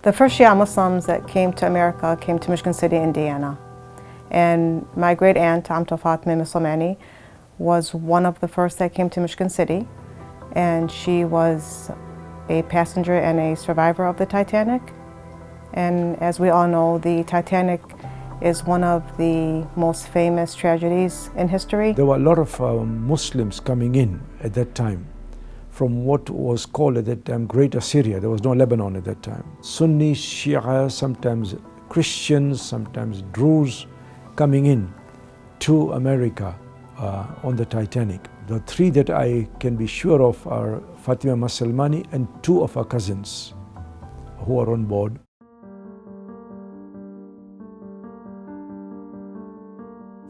The first Shia Muslims that came to America came to Michigan City, Indiana. And my great aunt, Fatema Masselmany, was one of the first that came to Michigan City. And she was a passenger and a survivor of the Titanic. And as we all know, the Titanic is one of the most famous tragedies in history. There were a lot of Muslims coming in at that time from what was called at that time Greater Syria. There was no Lebanon at that time. Sunni, Shia, sometimes Christians, sometimes Druze coming in to America on the Titanic. The three that I can be sure of are Fatema Masselmany and two of her cousins who are on board.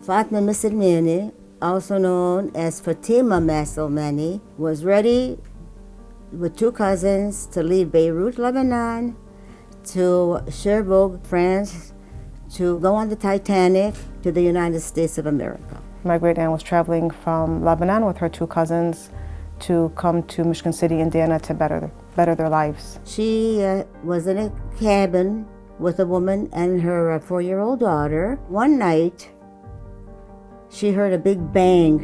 Fatema Masselmany, also known as Fatema Masselmany, was ready with two cousins to leave Beirut, Lebanon, to Cherbourg, France, to go on the Titanic to the United States of America. My great aunt was traveling from Lebanon with her two cousins to come to Michigan City, Indiana to better their lives. She was in a cabin with a woman and her 4-year-old daughter. One night, she heard a big bang.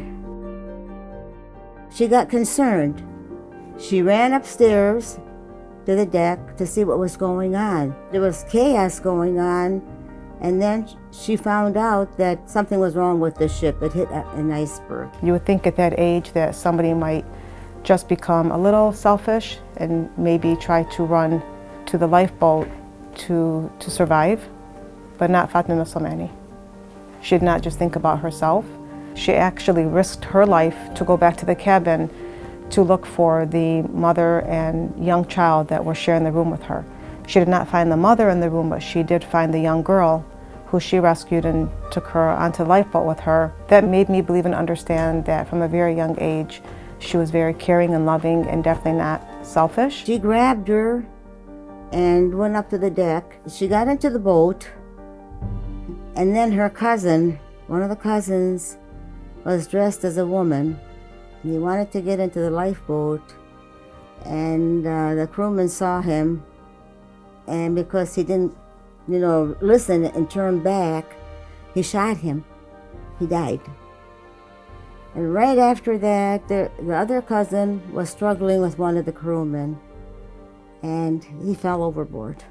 She got concerned. She ran upstairs to the deck to see what was going on. There was chaos going on, and then she found out that something was wrong with the ship. It hit an iceberg. You would think at that age that somebody might just become a little selfish and maybe try to run to the lifeboat to survive, but not Fatema Masselmany. She did not just think about herself. She actually risked her life to go back to the cabin to look for the mother and young child that were sharing the room with her. She did not find the mother in the room, but she did find the young girl who she rescued and took her onto the lifeboat with her. That made me believe and understand that from a very young age, she was very caring and loving and definitely not selfish. She grabbed her and went up to the deck. She got into the boat, and then her cousin, one of the cousins, was dressed as a woman. And he wanted to get into the lifeboat, and the crewman saw him, and because he didn't, listen and turn back, he shot him. He died. And right after that, the other cousin was struggling with one of the crewmen, and he fell overboard.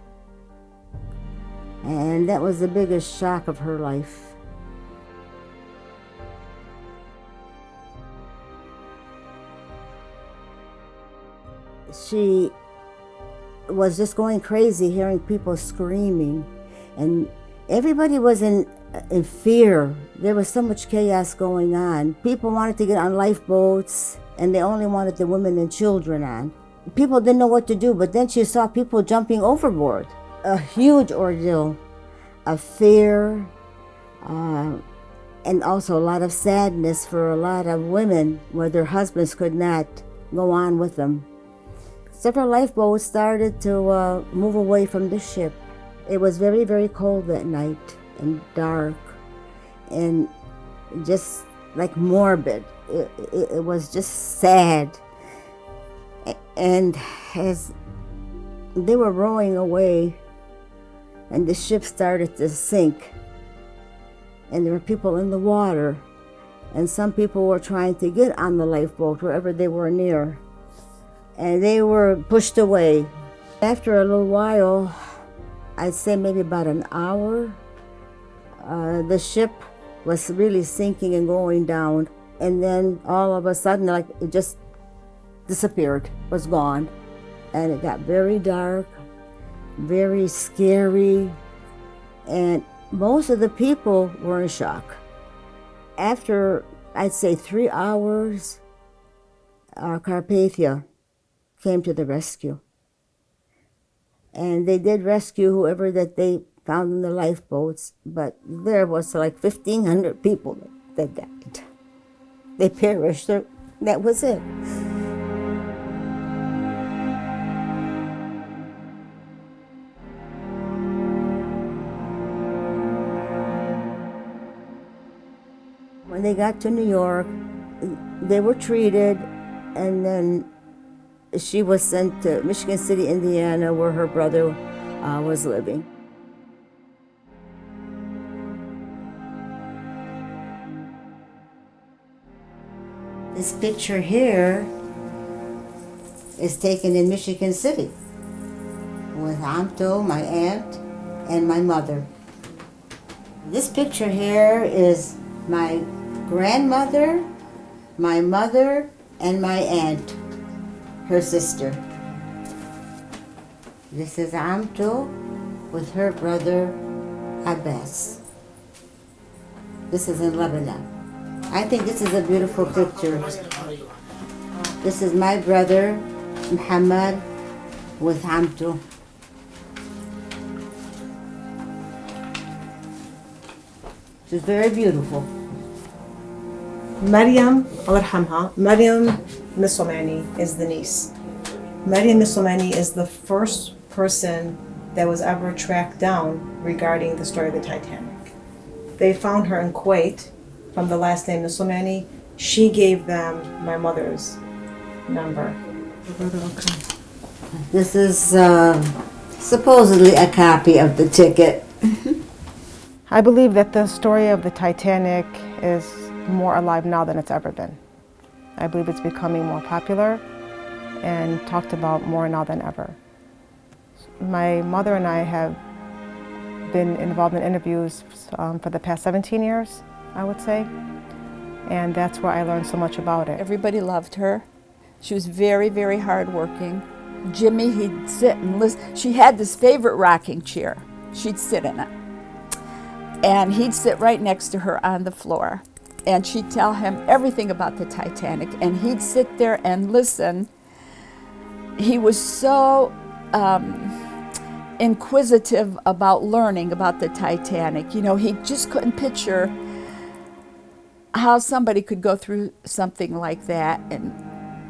And that was the biggest shock of her life. She was just going crazy hearing people screaming, and everybody was in fear. There was so much chaos going on. People wanted to get on lifeboats, and they only wanted the women and children on. People didn't know what to do, but then she saw people jumping overboard. A huge ordeal of fear, and also a lot of sadness for a lot of women where their husbands could not go on with them. Several lifeboats started to move away from the ship. It was very, very cold that night and dark and just like morbid. It was just sad. And as they were rowing away and the ship started to sink, and there were people in the water, and some people were trying to get on the lifeboat wherever they were near, and they were pushed away. After a little while, I'd say maybe about an hour, the ship was really sinking and going down, and then all of a sudden, like, it just disappeared, was gone. And it got very dark, very scary, and most of the people were in shock. After, I'd say 3 hours, CABTV came to the rescue. And they did rescue whoever that they found in the lifeboats, but there was like 1,500 people that died. They perished. That was it. When they got to New York, they were treated, and then she was sent to Michigan City, Indiana, where her brother was living. This picture here is taken in Michigan City with Amto, my aunt, and my mother. This picture here is my grandmother, my mother, and my aunt, her sister. This is Amto with her brother Abbas. This is in Lebanon. I think this is a beautiful picture. This is my brother Muhammad with Amto. It's very beautiful. Maryam, Allah yarhamha, Maryam Masselmany is the niece. Maryam Masselmany is the first person that was ever tracked down regarding the story of the Titanic. They found her in Kuwait from the last name Masselmany. She gave them my mother's number. This is supposedly a copy of the ticket. I believe that the story of the Titanic is more alive now than it's ever been. I believe it's becoming more popular and talked about more now than ever. My mother and I have been involved in interviews for the past 17 years, I would say, and that's where I learned so much about it. Everybody loved her. She was very, very hardworking. Jimmy, he'd sit and listen. She had this favorite rocking chair. She'd sit in it. And he'd sit right next to her on the floor. And she'd tell him everything about the Titanic. And he'd sit there and listen. He was so inquisitive about learning about the Titanic. You know, he just couldn't picture how somebody could go through something like that. And,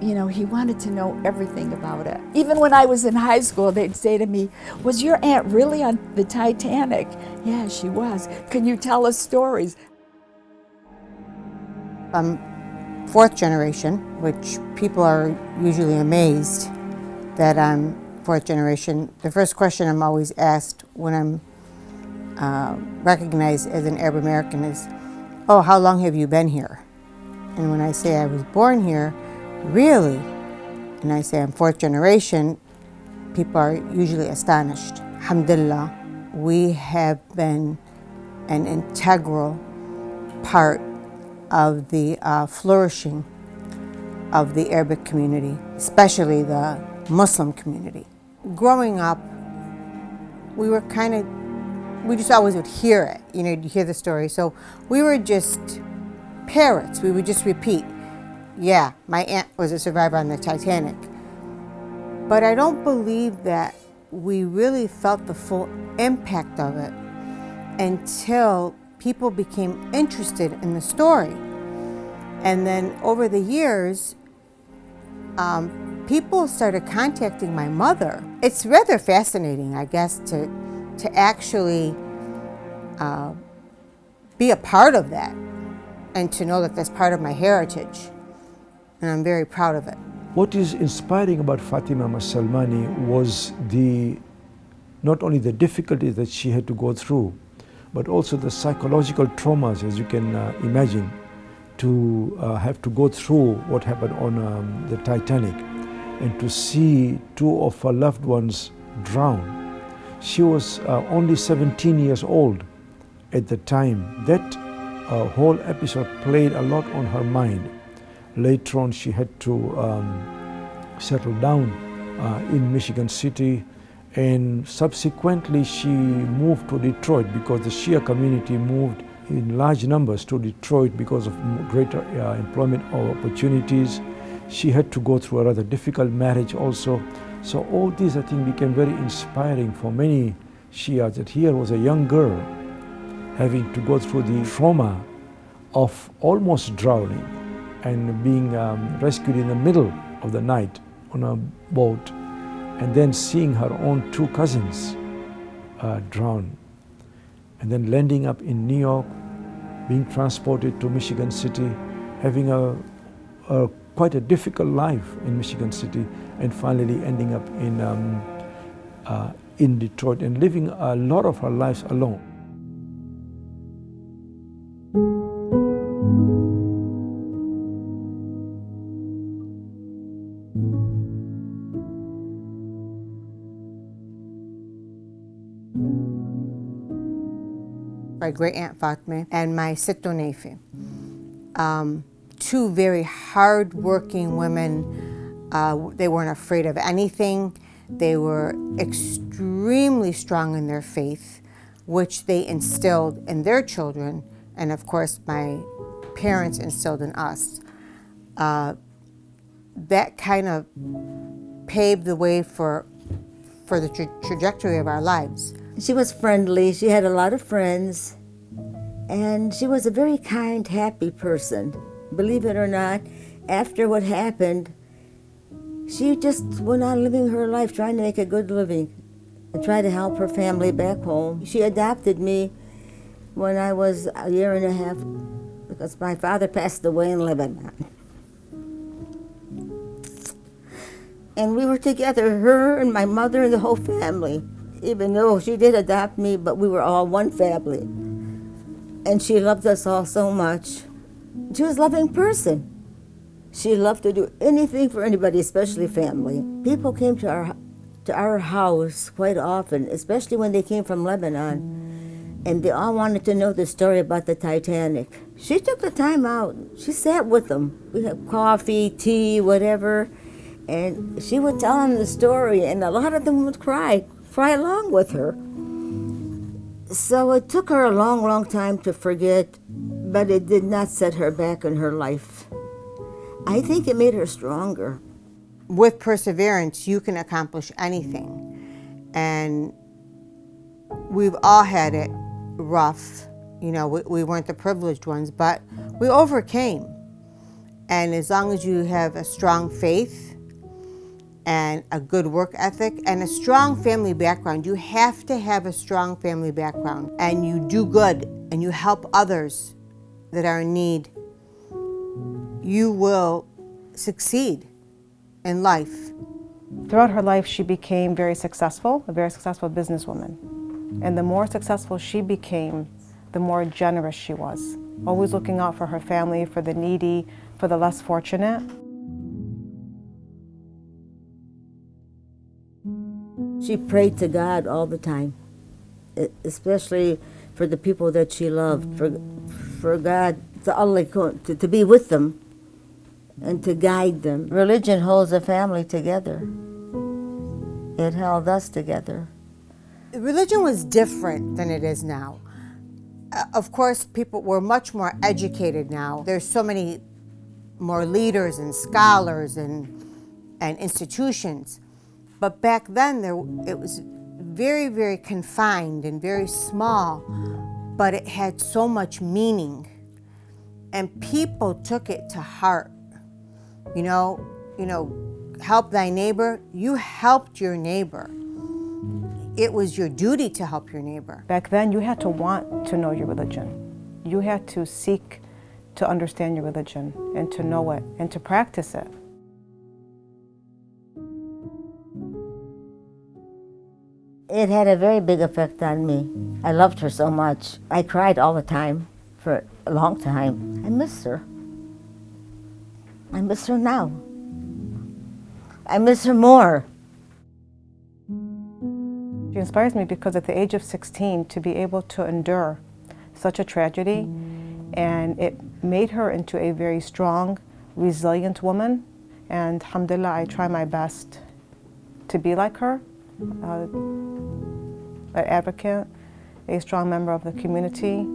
you know, he wanted to know everything about it. Even when I was in high school, they'd say to me, "Was your aunt really on the Titanic?" "Yeah, she was. Can you tell us stories?" I'm fourth generation, which people are usually amazed that I'm fourth generation. The first question I'm always asked when I'm recognized as an Arab American is, "Oh, how long have you been here?" And when I say I was born here, "Really?" And I say I'm fourth generation, people are usually astonished. Alhamdulillah, we have been an integral part of the flourishing of the Arabic community, especially the Muslim community. Growing up, we just always would hear it, you know, you hear the story. So we were just parrots, we would just repeat, "Yeah, my aunt was a survivor on the Titanic." But I don't believe that we really felt the full impact of it until people became interested in the story. And then over the years, people started contacting my mother. It's rather fascinating, I guess, to actually be a part of that and to know that that's part of my heritage. And I'm very proud of it. What is inspiring about Fatema Masselmany was not only the difficulties that she had to go through, but also the psychological traumas, as you can imagine, to have to go through what happened on the Titanic and to see two of her loved ones drown. She was only 17 years old at the time. That whole episode played a lot on her mind. Later on, she had to settle down in Michigan City, and subsequently she moved to Detroit because the Shia community moved in large numbers to Detroit because of greater employment opportunities. She had to go through a rather difficult marriage also. So all these, I think, became very inspiring for many Shias, that here was a young girl having to go through the trauma of almost drowning and being rescued in the middle of the night on a boat, and then seeing her own two cousins drown, and then landing up in New York, being transported to Michigan City, having quite a difficult life in Michigan City, and finally ending up in Detroit and living a lot of her lives alone. My great aunt Fatema and my Sitto Nefi. Two very hard-working women. They weren't afraid of anything. They were extremely strong in their faith, which they instilled in their children, and of course my parents instilled in us. That kind of paved the way for the trajectory of our lives. She was friendly, she had a lot of friends, and she was a very kind, happy person. Believe it or not, after what happened, she just went on living her life, trying to make a good living and try to help her family back home. She adopted me when I was a year and a half because my father passed away in Lebanon. And we were together, her and my mother and the whole family. Even though she did adopt me, but we were all one family. And she loved us all so much. She was a loving person. She loved to do anything for anybody, especially family. People came to our house quite often, especially when they came from Lebanon, and they all wanted to know the story about the Titanic. She took the time out. She sat with them. We had coffee, tea, whatever, and she would tell them the story, and a lot of them would cry along with her. So it took her a long, long time to forget, but it did not set her back in her life. I think it made her stronger. With perseverance, you can accomplish anything. And we've all had it rough. You know, we weren't the privileged ones, but we overcame. And as long as you have a strong faith and a good work ethic and a strong family background, you have to have a strong family background, and you do good and you help others that are in need, you will succeed in life. Throughout her life, she became very successful, a very successful businesswoman. And the more successful she became, the more generous she was, always looking out for her family, for the needy, for the less fortunate. She prayed to God all the time, especially for the people that she loved, for God, to Allah, to be with them and to guide them. Religion holds a family together. It held us together. Religion was different than it is now. Of course, people were much more educated now. There's so many more leaders and scholars and institutions. But back then, it was very, very confined and very small, but it had so much meaning. And people took it to heart. You know, help thy neighbor. You helped your neighbor. It was your duty to help your neighbor. Back then, you had to want to know your religion. You had to seek to understand your religion and to know it and to practice it. It had a very big effect on me. I loved her so much. I cried all the time for a long time. I miss her. I miss her now. I miss her more. She inspires me because at the age of 16, to be able to endure such a tragedy, and it made her into a very strong, resilient woman. And alhamdulillah, I try my best to be like her. An advocate, a strong member of the community,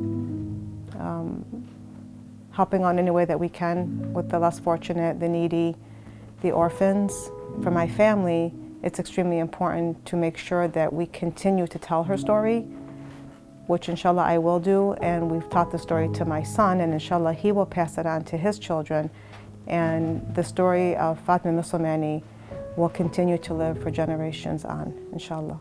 helping on any way that we can with the less fortunate, the needy, the orphans. For my family, it's extremely important to make sure that we continue to tell her story, which inshallah I will do, and we've taught the story to my son, and inshallah he will pass it on to his children, and the story of Fatema Masselmany will continue to live for generations on, inshallah.